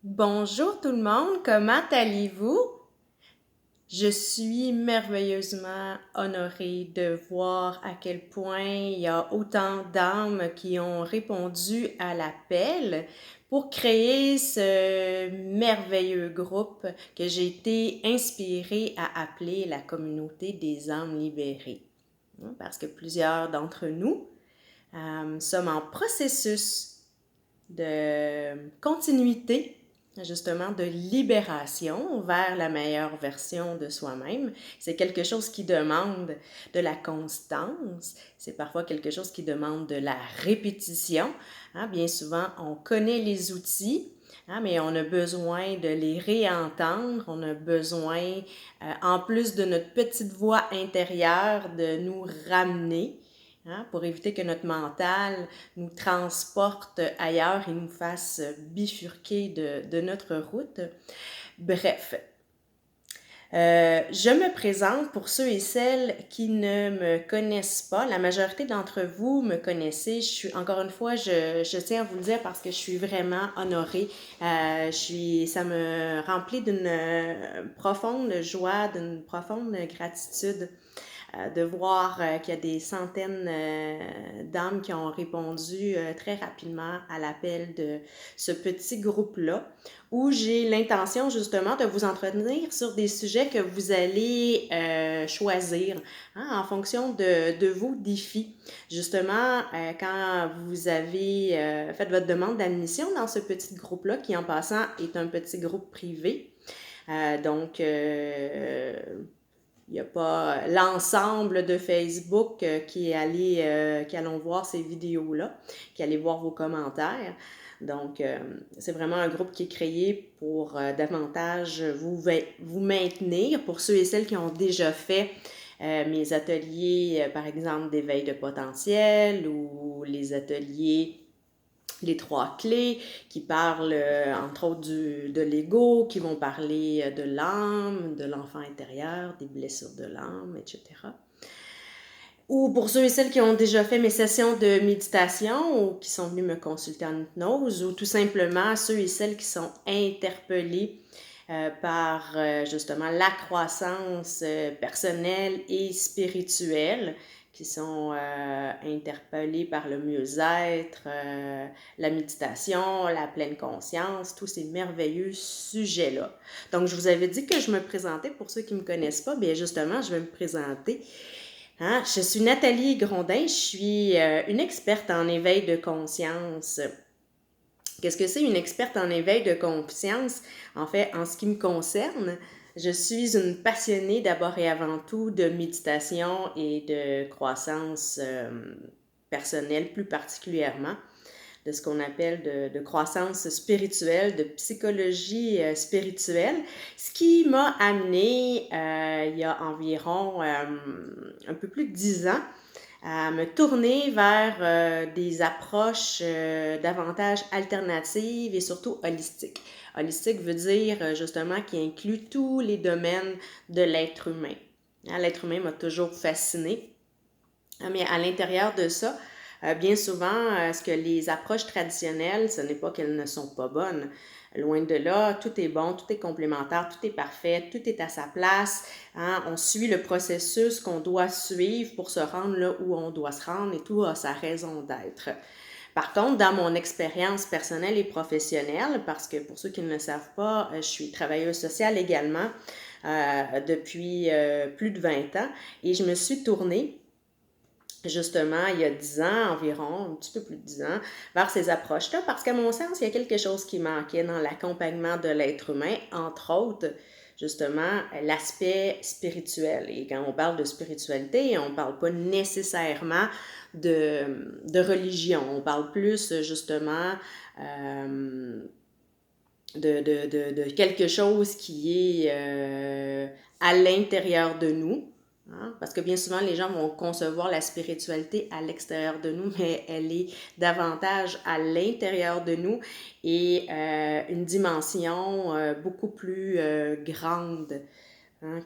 Bonjour tout le monde, comment allez-vous? Je suis merveilleusement honorée de voir à quel point il y a autant d'âmes qui ont répondu à l'appel pour créer ce merveilleux groupe que j'ai été inspirée à appeler la communauté des âmes libérées. Parce que plusieurs d'entre nous sommes en processus de continuité, justement de libération vers la meilleure version de soi-même. C'est quelque chose qui demande de la constance, c'est parfois quelque chose qui demande de la répétition. Bien souvent, on connaît les outils, mais on a besoin de les réentendre, on a besoin, en plus de notre petite voix intérieure, de nous ramener pour éviter que notre mental nous transporte ailleurs et nous fasse bifurquer de notre route. Bref, je me présente pour ceux et celles qui ne me connaissent pas. La majorité d'entre vous me connaissez. Encore une fois, je tiens à vous le dire parce que je suis vraiment honorée. Ça me remplit d'une profonde joie, d'une profonde gratitude de voir qu'il y a des centaines d'âmes qui ont répondu très rapidement à l'appel de ce petit groupe-là, où j'ai l'intention justement de vous entretenir sur des sujets que vous allez choisir en fonction de vos défis. Justement, quand vous avez fait votre demande d'admission dans ce petit groupe-là, qui en passant est un petit groupe privé, donc il n'y a pas l'ensemble de Facebook qui allons voir ces vidéos-là, qui allez voir vos commentaires. Donc, c'est vraiment un groupe qui est créé pour davantage vous maintenir. Pour ceux et celles qui ont déjà fait mes ateliers, par exemple, d'éveil de potentiel ou les ateliers les trois clés, qui parlent entre autres de l'ego, qui vont parler de l'âme, de l'enfant intérieur, des blessures de l'âme, etc. Ou pour ceux et celles qui ont déjà fait mes sessions de méditation ou qui sont venus me consulter en hypnose, ou tout simplement ceux et celles qui sont interpellés par justement la croissance personnelle et spirituelle, qui sont interpellés par le mieux-être, la méditation, la pleine conscience, tous ces merveilleux sujets-là. Donc, je vous avais dit que je me présentais, pour ceux qui ne me connaissent pas, bien justement, je vais me présenter. Je suis Nathalie Grondin, je suis une experte en éveil de conscience. Qu'est-ce que c'est une experte en éveil de conscience? En fait, en ce qui me concerne, je suis une passionnée d'abord et avant tout de méditation et de croissance personnelle plus particulièrement, de ce qu'on appelle de croissance spirituelle, de psychologie spirituelle, ce qui m'a amené il y a environ un peu plus de 10 ans à me tourner vers des approches davantage alternatives et surtout holistiques. Holistique veut dire justement qui inclut tous les domaines de l'être humain. L'être humain m'a toujours fasciné, mais à l'intérieur de ça, bien souvent, ce que les approches traditionnelles, ce n'est pas qu'elles ne sont pas bonnes. Loin de là, tout est bon, tout est complémentaire, tout est parfait, tout est à sa place. On suit le processus qu'on doit suivre pour se rendre là où on doit se rendre et tout a sa raison d'être. Par contre, dans mon expérience personnelle et professionnelle, parce que pour ceux qui ne le savent pas, je suis travailleuse sociale également depuis plus de 20 ans et je me suis tournée justement, il y a 10 ans environ, un petit peu plus de 10 ans, vers ces approches-là, parce qu'à mon sens, il y a quelque chose qui manquait dans l'accompagnement de l'être humain, entre autres, justement, l'aspect spirituel. Et quand on parle de spiritualité, on ne parle pas nécessairement de religion, on parle plus, justement, de quelque chose qui est à l'intérieur de nous. Parce que bien souvent, les gens vont concevoir la spiritualité à l'extérieur de nous, mais elle est davantage à l'intérieur de nous et une dimension beaucoup plus grande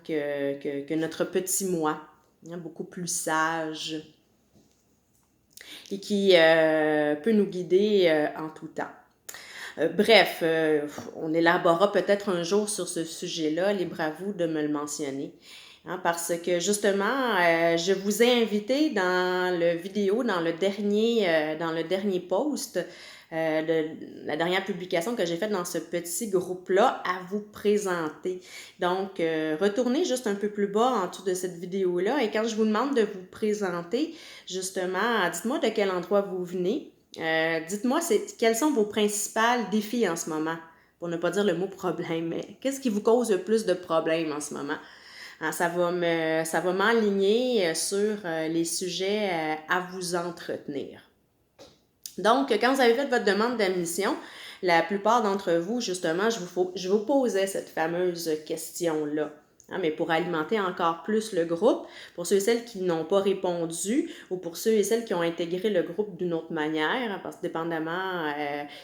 que notre petit moi, beaucoup plus sage et qui peut nous guider en tout temps. Bref, on élaborera peut-être un jour sur ce sujet-là, libre à vous de me le mentionner. Hein, parce que justement, je vous ai invité dans le vidéo, dans le dernier post, la dernière publication que j'ai faite dans ce petit groupe-là, à vous présenter. Donc, retournez juste un peu plus bas en dessous de cette vidéo-là et quand je vous demande de vous présenter, justement, dites-moi de quel endroit vous venez. Dites-moi quels sont vos principaux défis en ce moment, pour ne pas dire le mot problème, mais qu'est-ce qui vous cause le plus de problèmes en ce moment? Hein, ça va m'enligner sur les sujets à vous entretenir. Donc, quand vous avez fait votre demande d'admission, la plupart d'entre vous, justement, je vous posais cette fameuse question-là. Hein, mais pour alimenter encore plus le groupe, pour ceux et celles qui n'ont pas répondu ou pour ceux et celles qui ont intégré le groupe d'une autre manière, hein, parce que dépendamment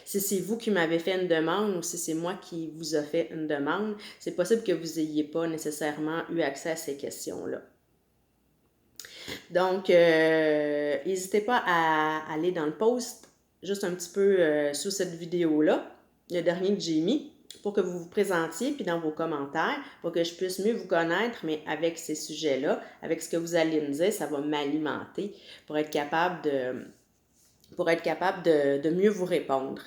si c'est vous qui m'avez fait une demande ou si c'est moi qui vous a fait une demande, c'est possible que vous n'ayez pas nécessairement eu accès à ces questions-là. Donc, n'hésitez pas à aller dans le post juste un petit peu sous cette vidéo-là, le dernier que j'ai mis, pour que vous vous présentiez, puis dans vos commentaires, pour que je puisse mieux vous connaître, mais avec ces sujets-là, avec ce que vous allez me dire, ça va m'alimenter pour être capable de mieux vous répondre.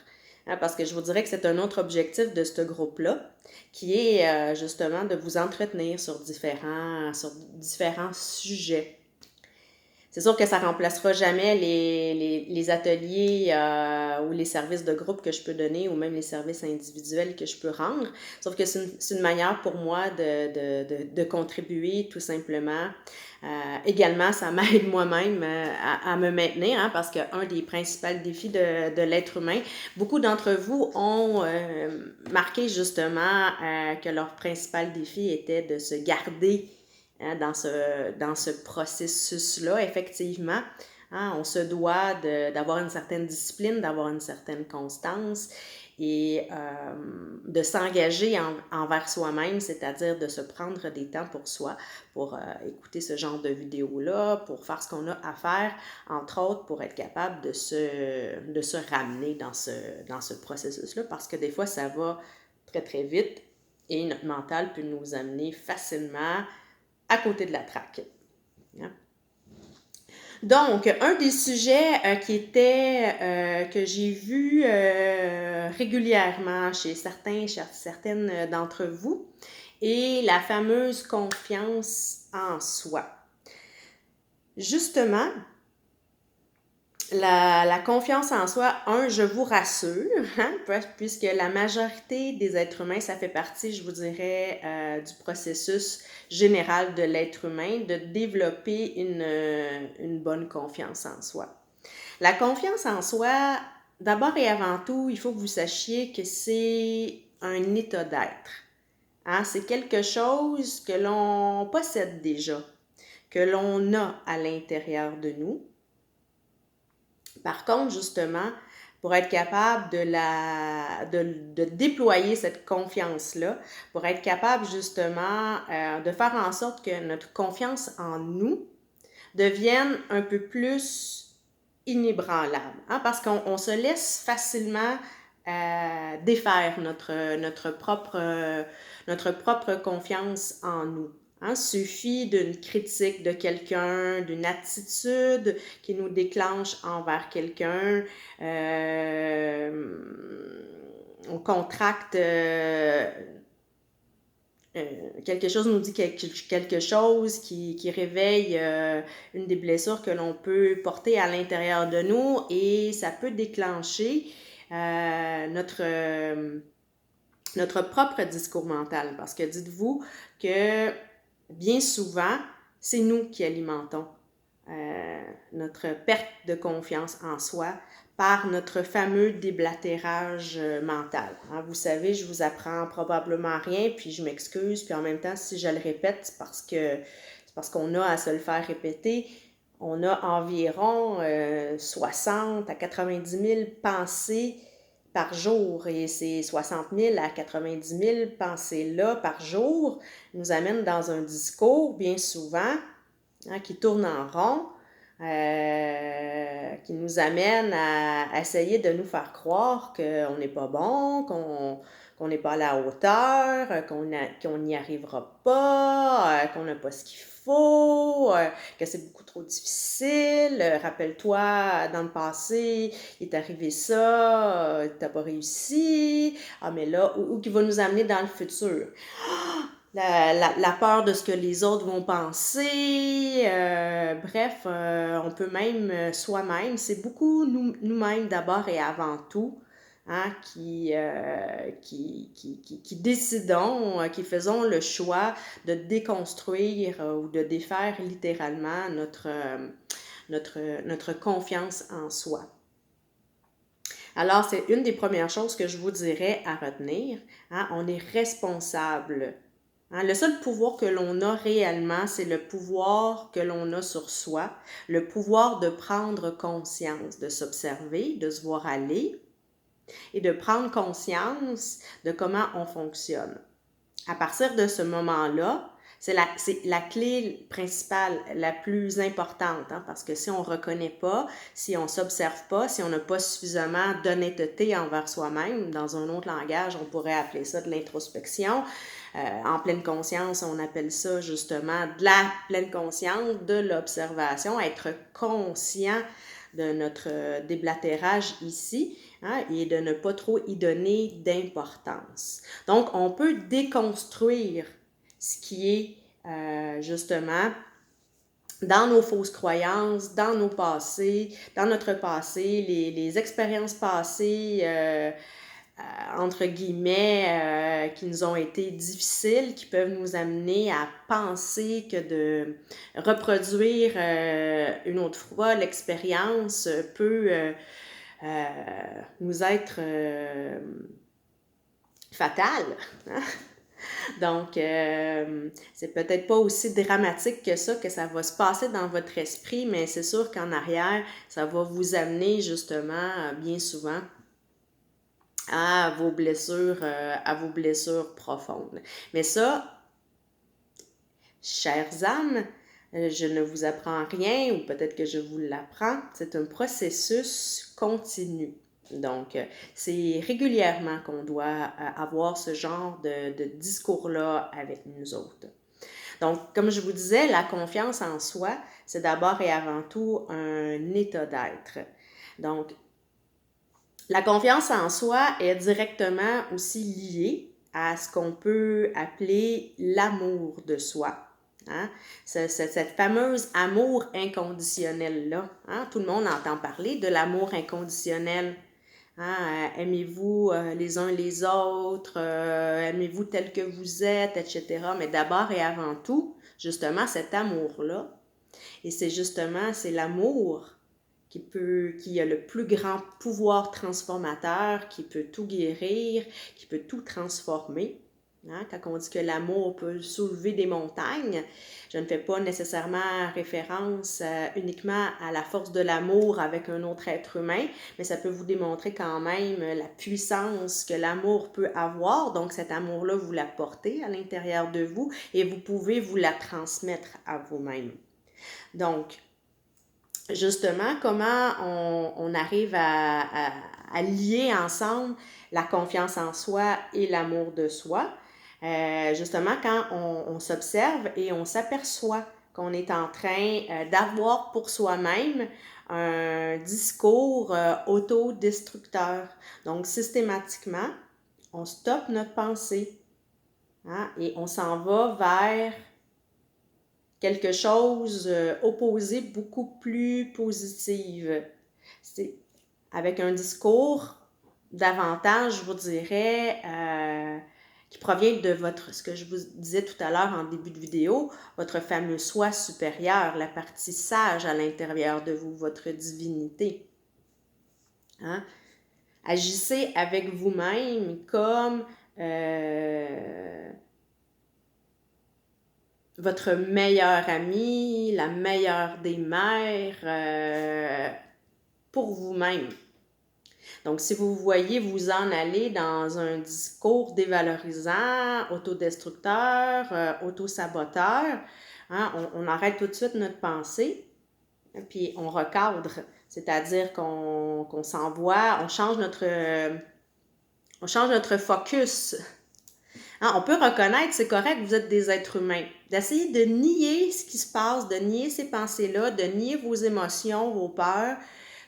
Hein, parce que je vous dirais que c'est un autre objectif de ce groupe-là, qui est justement de vous entretenir sur différents sujets. C'est sûr que ça ne remplacera jamais les ateliers ou les services de groupe que je peux donner ou même les services individuels que je peux rendre. Sauf que c'est une manière pour moi de contribuer tout simplement. Également, ça m'aide moi-même à me maintenir hein, parce qu'un des principaux défis de l'être humain, beaucoup d'entre vous ont marqué justement que leur principal défi était de se garder hein, dans ce processus-là, effectivement, hein, on se doit d'avoir une certaine discipline, d'avoir une certaine constance et de s'engager envers soi-même, c'est-à-dire de se prendre des temps pour soi, pour écouter ce genre de vidéos-là, pour faire ce qu'on a à faire, entre autres pour être capable de se ramener dans ce processus-là, parce que des fois, ça va très, très vite et notre mental peut nous amener facilement à côté de la traque. Hein? Donc, un des sujets que j'ai vu régulièrement chez certaines d'entre vous est la fameuse confiance en soi. Justement, la confiance en soi, je vous rassure, hein, puisque la majorité des êtres humains, ça fait partie, je vous dirais, du processus général de l'être humain, de développer une bonne confiance en soi. La confiance en soi, d'abord et avant tout, il faut que vous sachiez que c'est un état d'être. Hein? C'est quelque chose que l'on possède déjà, que l'on a à l'intérieur de nous. Par contre, justement, pour être capable de déployer cette confiance-là, pour être capable justement de faire en sorte que notre confiance en nous devienne un peu plus inébranlable. Hein? Parce qu'on se laisse facilement défaire notre propre confiance en nous. Hein, suffit d'une critique de quelqu'un, d'une attitude qui nous déclenche envers quelqu'un. On contracte quelque chose nous dit quelque chose qui réveille une des blessures que l'on peut porter à l'intérieur de nous et ça peut déclencher notre propre discours mental. Parce que dites-vous que bien souvent, c'est nous qui alimentons notre perte de confiance en soi par notre fameux déblatérage mental. Hein, vous savez, je vous apprends probablement rien, puis je m'excuse, puis en même temps, si je le répète, c'est parce qu'on a à se le faire répéter. On a environ 60 à 90 000 pensées par jour. Et ces 60 000 à 90 000 pensées-là par jour nous amènent dans un discours, bien souvent, hein, qui tourne en rond, qui nous amène à essayer de nous faire croire qu'on n'est pas bon, qu'on n'est pas à la hauteur, qu'on n'y arrivera pas, qu'on n'a pas ce qu'il faut, que c'est beaucoup trop difficile. Rappelle-toi, dans le passé, il est arrivé ça, t'as pas réussi. Ah, mais là, ou qui va nous amener dans le futur. La peur de ce que les autres vont penser, bref, on peut même soi-même, c'est beaucoup nous-mêmes d'abord et avant tout, hein, qui décidons, qui faisons le choix de déconstruire ou de défaire littéralement notre confiance en soi. Alors, c'est une des premières choses que je vous dirais à retenir, hein, on est responsable. Hein, le seul pouvoir que l'on a réellement, c'est le pouvoir que l'on a sur soi, le pouvoir de prendre conscience, de s'observer, de se voir aller et de prendre conscience de comment on fonctionne. À partir de ce moment-là, c'est la clé principale, la plus importante, hein, parce que si on ne reconnaît pas, si on ne s'observe pas, si on n'a pas suffisamment d'honnêteté envers soi-même, dans un autre langage, on pourrait appeler ça de l'introspection. En pleine conscience, on appelle ça justement de la pleine conscience, de l'observation, être conscient de notre déblatérage ici, hein, et de ne pas trop y donner d'importance. Donc, on peut déconstruire ce qui est justement dans nos fausses croyances, dans nos passés, dans notre passé, les expériences passées, entre guillemets, qui nous ont été difficiles, qui peuvent nous amener à penser que de reproduire une autre fois l'expérience peut nous être fatale. Hein? Donc, c'est peut-être pas aussi dramatique que ça va se passer dans votre esprit, mais c'est sûr qu'en arrière, ça va vous amener justement, bien souvent, à vos blessures profondes. Mais ça, chères âmes, je ne vous apprends rien, ou peut-être que je vous l'apprends, c'est un processus continu. Donc, c'est régulièrement qu'on doit avoir ce genre de discours-là avec nous autres. Donc, comme je vous disais, la confiance en soi, c'est d'abord et avant tout un état d'être. Donc, la confiance en soi est directement aussi liée à ce qu'on peut appeler l'amour de soi. Hein? Cette fameuse amour inconditionnel-là. Hein? Tout le monde entend parler de l'amour inconditionnel. Hein? Aimez-vous les uns les autres, aimez-vous tel que vous êtes, etc. Mais d'abord et avant tout, justement, cet amour-là. Et c'est l'amour qui a le plus grand pouvoir transformateur, qui peut tout guérir, qui peut tout transformer. Hein? Quand on dit que l'amour peut soulever des montagnes, je ne fais pas nécessairement référence uniquement à la force de l'amour avec un autre être humain, mais ça peut vous démontrer quand même la puissance que l'amour peut avoir. Donc cet amour-là, vous la portez à l'intérieur de vous et vous pouvez vous la transmettre à vous-même. Donc, justement, comment on arrive à lier ensemble la confiance en soi et l'amour de soi. Justement, quand on s'observe et on s'aperçoit qu'on est en train d'avoir pour soi-même un discours autodestructeur. Donc, systématiquement, on stoppe notre pensée, hein, et on s'en va vers quelque chose opposé, beaucoup plus positive. C'est avec un discours davantage, je vous dirais, qui provient de ce que je vous disais tout à l'heure en début de vidéo, votre fameux soi supérieur, la partie sage à l'intérieur de vous, votre divinité. Hein? Agissez avec vous-même comme votre meilleure amie, la meilleure des mères, pour vous-même. Donc, si vous voyez vous en aller dans un discours dévalorisant, autodestructeur, autosaboteur, hein, on arrête tout de suite notre pensée puis on recadre, c'est-à-dire qu'on s'envoie, on change notre focus. Hein, on peut reconnaître, c'est correct, vous êtes des êtres humains. D'essayer de nier ce qui se passe, de nier ces pensées-là, de nier vos émotions, vos peurs,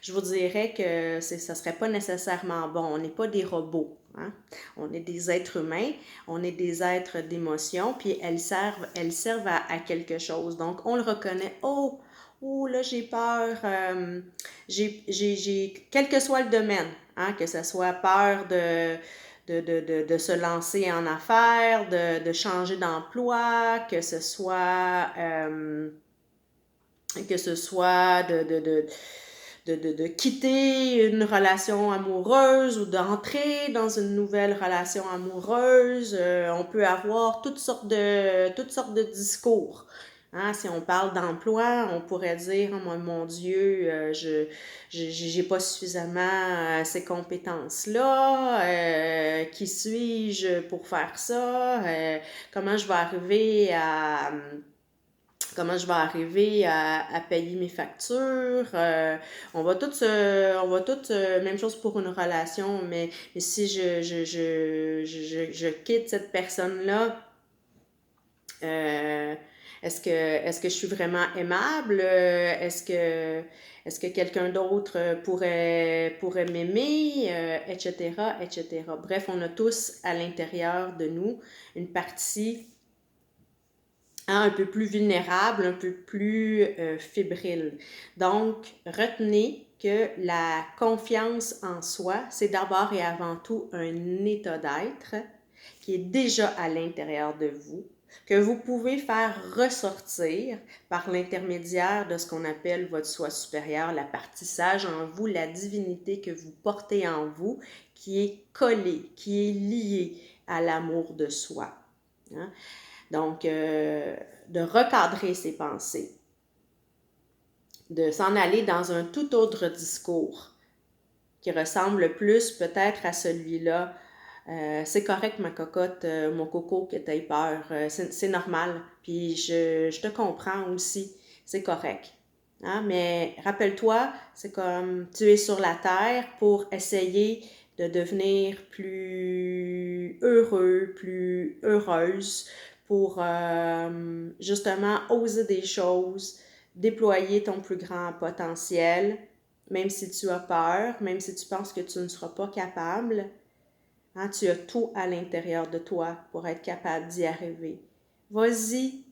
je vous dirais que ça ne serait pas nécessairement bon. On n'est pas des robots. Hein? On est des êtres humains, on est des êtres d'émotion, puis elles servent à quelque chose. Donc, on le reconnaît. Oh, là, j'ai peur. Quel que soit le domaine, hein, que ce soit peur de se lancer en affaires, de changer d'emploi, que ce soit de quitter une relation amoureuse ou d'entrer dans une nouvelle relation amoureuse. On peut avoir toutes sortes de discours. Hein, si on parle d'emploi, on pourrait dire oh, mon Dieu, j'ai pas suffisamment ces compétences-là. Qui suis-je pour faire ça? Comment je vais arriver à payer mes factures. On va toutes, même chose pour une relation, mais si je quitte cette personne-là, est-ce que je suis vraiment aimable? Est-ce que quelqu'un d'autre pourrait m'aimer? Etc., etc. Bref, on a tous à l'intérieur de nous une partie un peu plus vulnérable, un peu plus fébrile. Donc, retenez que la confiance en soi, c'est d'abord et avant tout un état d'être qui est déjà à l'intérieur de vous, que vous pouvez faire ressortir par l'intermédiaire de ce qu'on appelle votre soi supérieur, la partie sage en vous, la divinité que vous portez en vous, qui est collée, qui est liée à l'amour de soi. Hein? Donc, de recadrer ses pensées, de s'en aller dans un tout autre discours qui ressemble plus peut-être à celui-là. C'est correct, ma cocotte, mon coco, que tu aies peur. C'est normal. Puis je te comprends aussi. C'est correct. Hein? Mais rappelle-toi, c'est comme tu es sur la terre pour essayer de devenir plus heureux, plus heureuse, pour justement oser des choses, déployer ton plus grand potentiel, même si tu as peur, même si tu penses que tu ne seras pas capable. Hein, tu as tout à l'intérieur de toi pour être capable d'y arriver. Vas-y,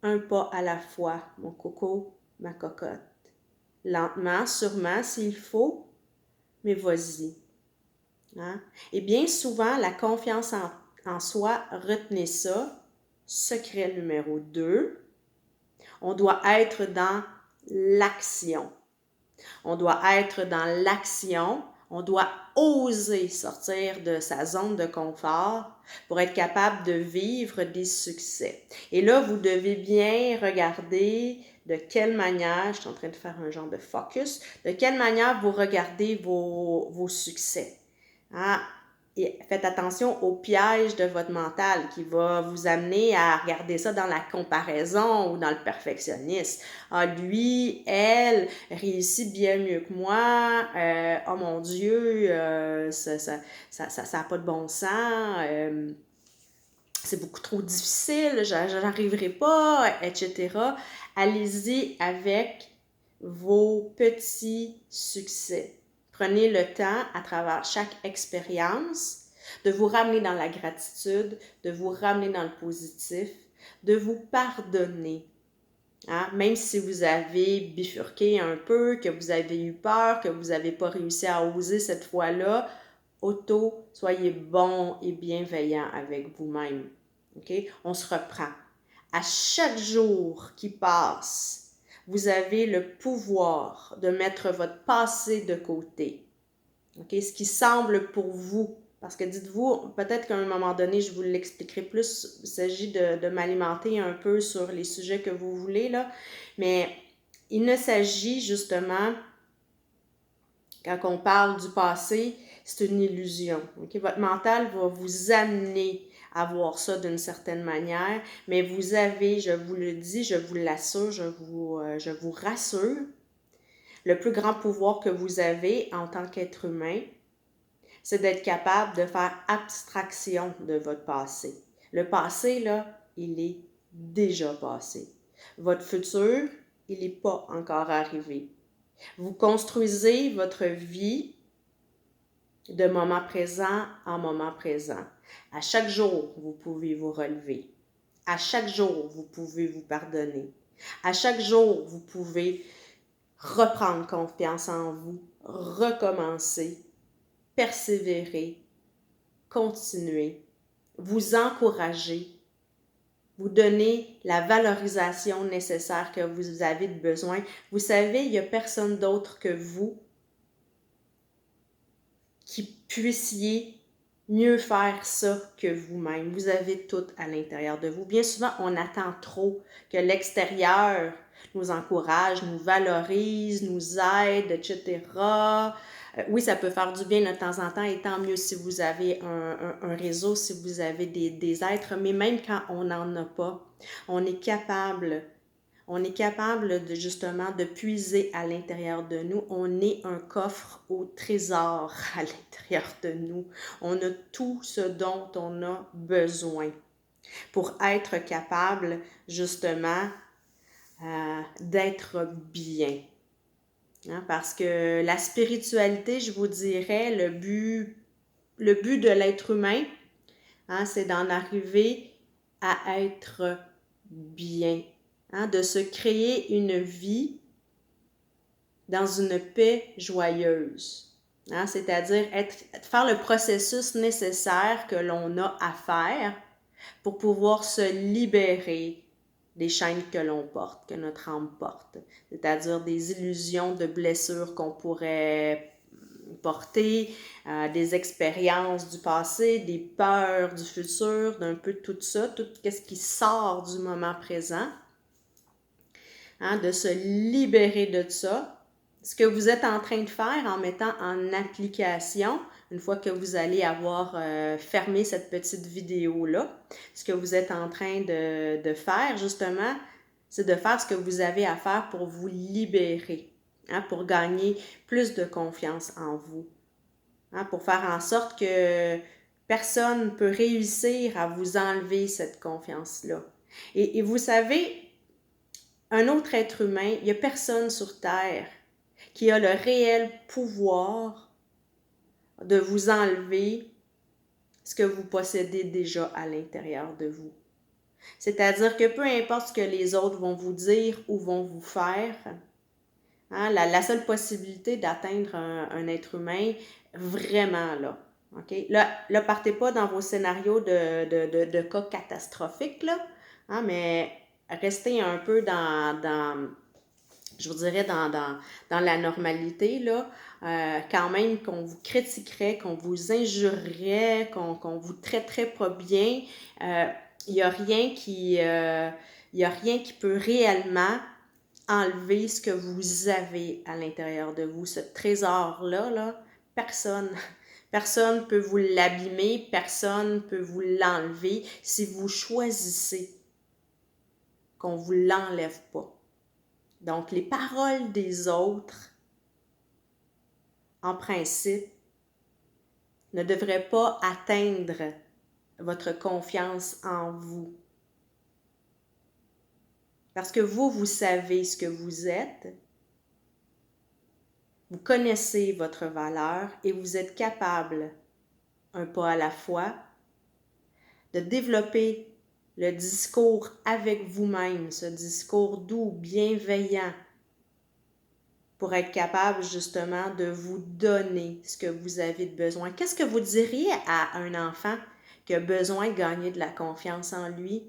un pas à la fois, mon coco, ma cocotte. Lentement, sûrement, s'il faut, mais vas-y. Hein? Et bien souvent, la confiance en soi, retenez ça, secret numéro 2, on doit être dans l'action. On doit être dans l'action, on doit oser sortir de sa zone de confort pour être capable de vivre des succès. Et là, vous devez bien regarder de quelle manière, je suis en train de faire un genre de focus, de quelle manière vous regardez vos succès. Hein? Et faites attention au piège de votre mental qui va vous amener à regarder ça dans la comparaison ou dans le perfectionnisme. Ah, lui, elle réussit bien mieux que moi. Oh mon Dieu, ça a pas de bon sens. C'est beaucoup trop difficile, j'arriverai pas, etc. Allez-y avec vos petits succès. Prenez le temps, à travers chaque expérience, de vous ramener dans la gratitude, de vous ramener dans le positif, de vous pardonner. Hein? Même si vous avez bifurqué un peu, que vous avez eu peur, que vous n'avez pas réussi à oser cette fois-là, soyez bon et bienveillant avec vous-même. Okay? On se reprend. À chaque jour qui passe, vous avez le pouvoir de mettre votre passé de côté. Okay? Ce qui semble pour vous. Parce que dites-vous, peut-être qu'à un moment donné, je vous l'expliquerai plus. Il s'agit de m'alimenter un peu sur les sujets que vous voulez, là. Mais il ne s'agit justement, quand on parle du passé, c'est une illusion. Okay? Votre mental va vous amener avoir ça d'une certaine manière, mais vous avez, je vous le dis, je vous l'assure, je vous rassure, le plus grand pouvoir que vous avez en tant qu'être humain, c'est d'être capable de faire abstraction de votre passé. Le passé, là, il est déjà passé. Votre futur, il n'est pas encore arrivé. Vous construisez votre vie de moment présent en moment présent. À chaque jour, vous pouvez vous relever. À chaque jour, vous pouvez vous pardonner. À chaque jour, vous pouvez reprendre confiance en vous, recommencer, persévérer, continuer, vous encourager, vous donner la valorisation nécessaire que vous avez besoin. Vous savez, il n'y a personne d'autre que vous qui puissiez mieux faire ça que vous-même. Vous avez tout à l'intérieur de vous. Bien souvent, on attend trop que l'extérieur nous encourage, nous valorise, nous aide, etc. Oui, ça peut faire du bien de temps en temps, et tant mieux si vous avez un réseau, si vous avez des êtres, mais même quand on n'en a pas, on est capable de justement de puiser à l'intérieur de nous. On est un coffre au trésor à l'intérieur de nous. On a tout ce dont on a besoin pour être capable justement d'être bien. Hein, parce que la spiritualité, je vous dirais, le but de l'être humain, hein, c'est d'en arriver à être bien. Hein, de se créer une vie dans une paix joyeuse. Hein, c'est-à-dire faire le processus nécessaire que l'on a à faire pour pouvoir se libérer des chaînes que l'on porte, que notre âme porte. C'est-à-dire des illusions de blessures qu'on pourrait porter, des expériences du passé, des peurs du futur, d'un peu tout ça, tout ce qui sort du moment présent. Hein, de se libérer de ça. Ce que vous êtes en train de faire en mettant en application, une fois que vous allez avoir fermé cette petite vidéo-là, ce que vous êtes en train de faire, justement, c'est de faire ce que vous avez à faire pour vous libérer, hein, pour gagner plus de confiance en vous, hein, pour faire en sorte que personne ne peut réussir à vous enlever cette confiance-là. Et vous savez, un autre être humain, il n'y a personne sur Terre qui a le réel pouvoir de vous enlever ce que vous possédez déjà à l'intérieur de vous. C'est-à-dire que peu importe ce que les autres vont vous dire ou vont vous faire, hein, la seule possibilité d'atteindre un être humain, vraiment là, OK? Là, partez pas dans vos scénarios de cas catastrophiques, là, hein, mais restez un peu je vous dirais, dans la normalité, là, quand même qu'on vous critiquerait, qu'on vous injurerait, qu'on vous traiterait pas bien, il n'y a rien qui peut réellement enlever ce que vous avez à l'intérieur de vous. Ce trésor-là, là, personne ne peut vous l'abîmer, personne ne peut vous l'enlever si vous choisissez qu'on ne vous l'enlève pas. Donc, les paroles des autres, en principe, ne devraient pas atteindre votre confiance en vous. Parce que vous savez ce que vous êtes, vous connaissez votre valeur et vous êtes capable, un pas à la fois, de développer le discours avec vous-même, ce discours doux, bienveillant, pour être capable justement de vous donner ce que vous avez de besoin. Qu'est-ce que vous diriez à un enfant qui a besoin de gagner de la confiance en lui?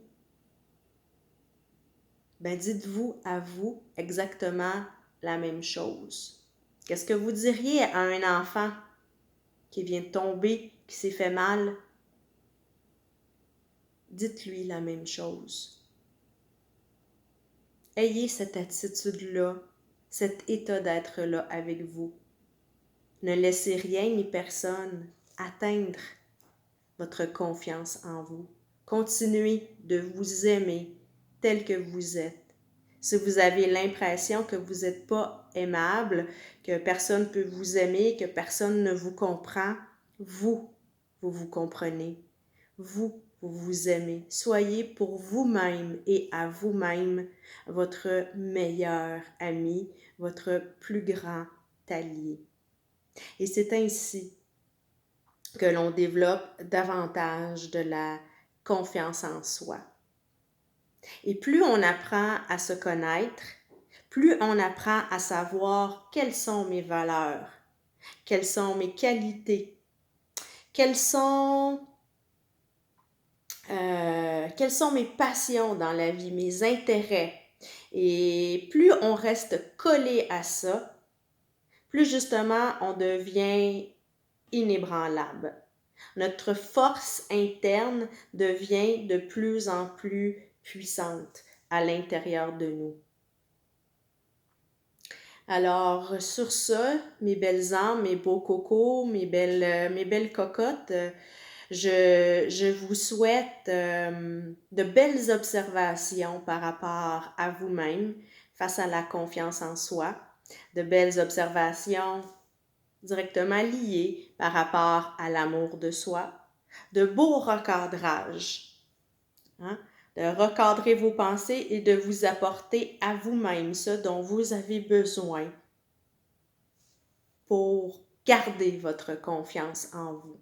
Ben, dites-vous à vous exactement la même chose. Qu'est-ce que vous diriez à un enfant qui vient de tomber, qui s'est fait mal? Dites-lui la même chose. Ayez cette attitude-là, cet état d'être-là avec vous. Ne laissez rien ni personne atteindre votre confiance en vous. Continuez de vous aimer tel que vous êtes. Si vous avez l'impression que vous n'êtes pas aimable, que personne ne peut vous aimer, que personne ne vous comprend, vous vous comprenez. Vous vous aimez. Soyez pour vous-même et à vous-même votre meilleur ami, votre plus grand allié. Et c'est ainsi que l'on développe davantage de la confiance en soi. Et plus on apprend à se connaître, plus on apprend à savoir quelles sont mes valeurs, quelles sont mes qualités, quelles sont mes passions dans la vie, mes intérêts. Et plus on reste collé à ça, plus justement on devient inébranlable. Notre force interne devient de plus en plus puissante à l'intérieur de nous. Alors, sur ça, mes belles âmes, mes beaux cocos, mes belles cocottes, je vous souhaite de belles observations par rapport à vous-même face à la confiance en soi, de belles observations directement liées par rapport à l'amour de soi, de beaux recadrages, hein? De recadrer vos pensées et de vous apporter à vous-même ce dont vous avez besoin pour garder votre confiance en vous.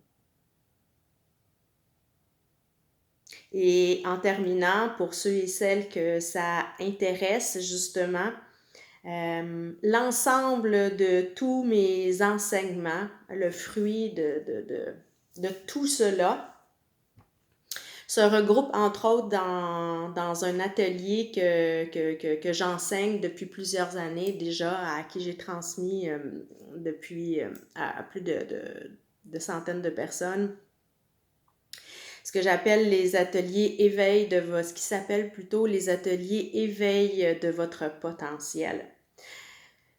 Et en terminant, pour ceux et celles que ça intéresse justement, l'ensemble de tous mes enseignements, le fruit de tout cela, se regroupe entre autres dans un atelier que j'enseigne depuis plusieurs années déjà, à qui j'ai transmis depuis à plus de centaines de personnes. Ce que j'appelle les ateliers éveil de votre, ce qui s'appelle plutôt les ateliers éveil de votre potentiel.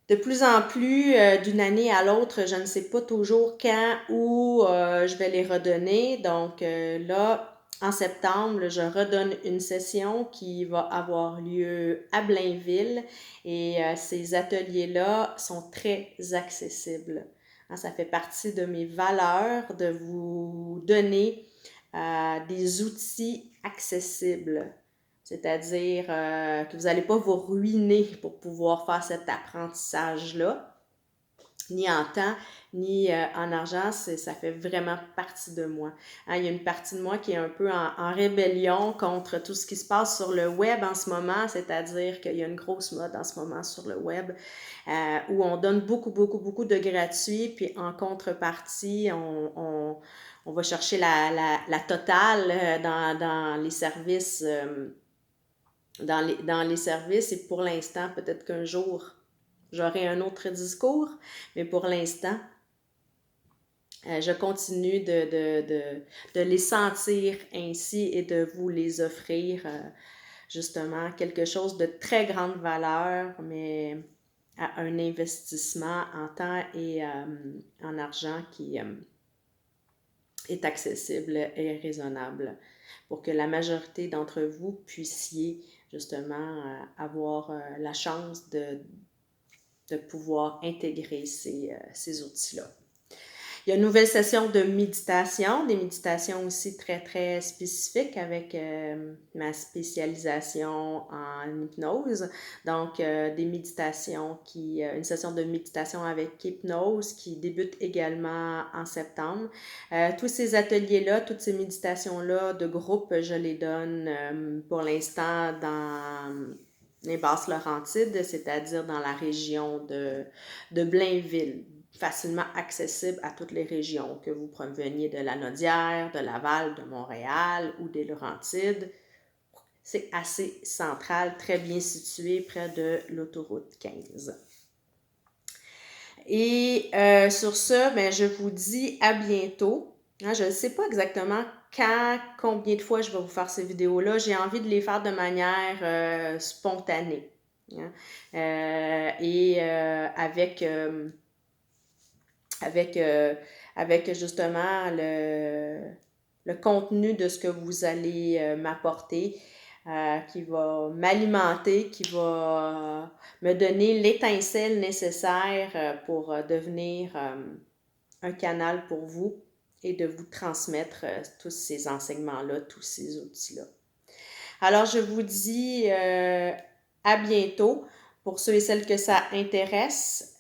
De plus en plus, d'une année à l'autre, je ne sais pas toujours quand ou je vais les redonner. Donc là, en septembre, je redonne une session qui va avoir lieu à Blainville et ces ateliers-là sont très accessibles. Hein, ça fait partie de mes valeurs de vous donner des outils accessibles. C'est-à-dire que vous n'allez pas vous ruiner pour pouvoir faire cet apprentissage-là, ni en temps, ni en argent, ça fait vraiment partie de moi. Hein, il y a une partie de moi qui est un peu en rébellion contre tout ce qui se passe sur le web en ce moment, c'est-à-dire qu'il y a une grosse mode en ce moment sur le web où on donne beaucoup de gratuit, puis en contrepartie, on va chercher la totale dans les services. Dans les services, et pour l'instant, peut-être qu'un jour, j'aurai un autre discours, mais pour l'instant, je continue de les sentir ainsi et de vous les offrir justement quelque chose de très grande valeur, mais à un investissement en temps et en argent qui est accessible et raisonnable pour que la majorité d'entre vous puissiez justement avoir la chance de pouvoir intégrer ces outils-là. Il y a une nouvelle session de méditation, des méditations aussi très, très spécifiques avec ma spécialisation en hypnose. Donc, des méditations une session de méditation avec hypnose qui débute également en septembre. Tous ces ateliers-là, toutes ces méditations-là de groupe, je les donne pour l'instant dans les Basses-Laurentides, c'est-à-dire dans la région de Blainville, facilement accessible à toutes les régions, que vous proveniez de la Naudière, de Laval, de Montréal ou des Laurentides. C'est assez central, très bien situé près de l'autoroute 15. Et sur ce, ben, je vous dis à bientôt. Hein, je ne sais pas exactement combien de fois je vais vous faire ces vidéos-là. J'ai envie de les faire de manière spontanée. Hein, et avec justement le contenu de ce que vous allez m'apporter, qui va m'alimenter, qui va me donner l'étincelle nécessaire pour devenir un canal pour vous et de vous transmettre tous ces enseignements-là, tous ces outils-là. Alors, je vous dis à bientôt. Pour ceux et celles que ça intéresse,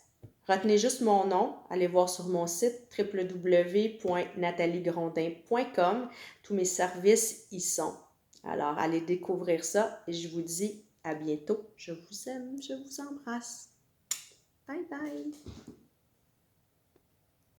retenez juste mon nom. Allez voir sur mon site www.nataliegrondin.com. Tous mes services y sont. Alors, allez découvrir ça et je vous dis à bientôt. Je vous aime, je vous embrasse. Bye bye.